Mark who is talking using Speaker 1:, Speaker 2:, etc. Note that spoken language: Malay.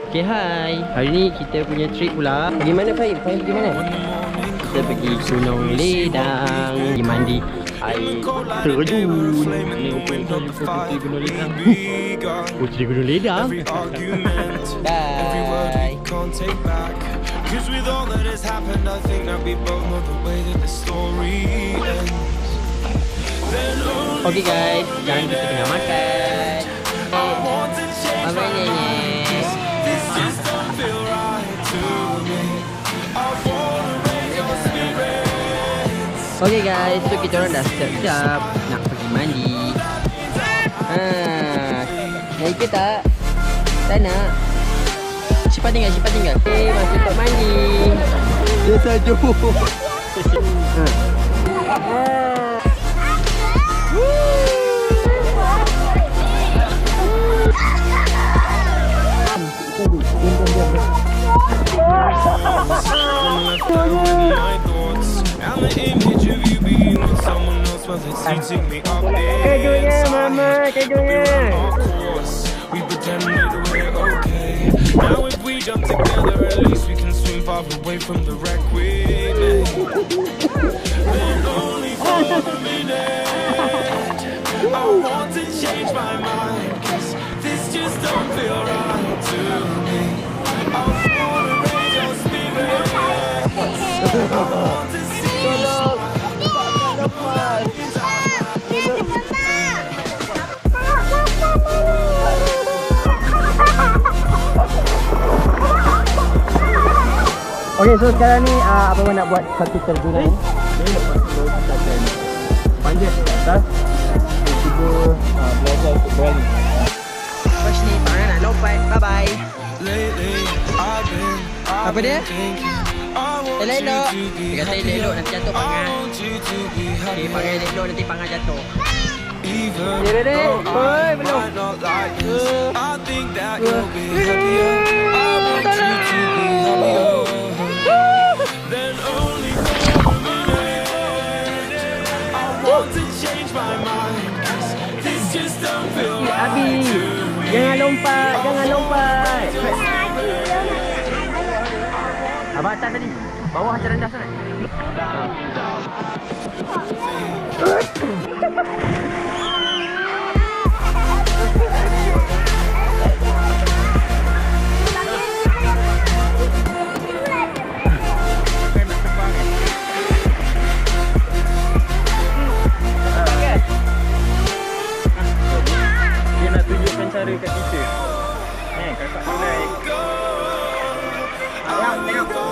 Speaker 1: Okay, hai. Hari ni kita punya trip pula. Pergi mana, Faib? Faib pergi mana? Kita pergi Gunung Ledang. Pergi mandi air terjun. Ni untuk Puteri Gunung Ledang. Puteri Gunung Ledang. Bye.
Speaker 2: Cause with all that has happened, I think that we both know the way that the story ends.
Speaker 1: Okay guys, sekarang kita tengah makan. Apa ini?
Speaker 2: This just don't feel right to me. I wanna raise your spirits.
Speaker 1: Okay guys, so kita orang dah siap-siap nak pergi mandi. Nak ikut tak? Tak nak? Cepat tinggal, cepat tinggal. Okay, masuk untuk mandi. Dia saja.
Speaker 2: And the image of you being with someone else, well, it's eating me up.
Speaker 1: Kejunya, Mama, kejunya.
Speaker 2: We pretended we're okay. Now if we jump together, at least we can swim far away from the wreck we made. Then only for a minute, I want to change my mind, 'cause this just don't feel right to me. I wanna raise your spirits. I want to see you smile.
Speaker 1: Okay, so sekarang ni Abang nak buat satu terjunan.
Speaker 3: Ni lepas tu kita akan panjat ke atas. Kita cuba belajar untuk berani.
Speaker 1: Lepas ni Abang nak lompat. Bye-bye.
Speaker 2: Lately, I've been
Speaker 1: Apa dia?
Speaker 2: thinking, I want you
Speaker 1: Elok.
Speaker 2: to be
Speaker 1: Dia kata elok nanti jatuh
Speaker 2: I
Speaker 1: pangan.
Speaker 2: want you to be happy.
Speaker 1: Okay, pangan elok nanti pangan jatuh.
Speaker 2: Even
Speaker 1: Ya, Dede.
Speaker 2: though
Speaker 1: Oi,
Speaker 2: I
Speaker 1: belum.
Speaker 2: might not like this, I think that you'll be happier. I want you to be happier. Then only for a minute, I want to change my mind, 'cause this just don't feel right
Speaker 1: Abi,
Speaker 2: to me.
Speaker 1: jangan lompat, jangan lompat. Abang atas tadi. Bawah macam rendah sangat.
Speaker 3: Dia nak tunjukkan cara kat kita. Kakak tu naik.
Speaker 2: Tengok.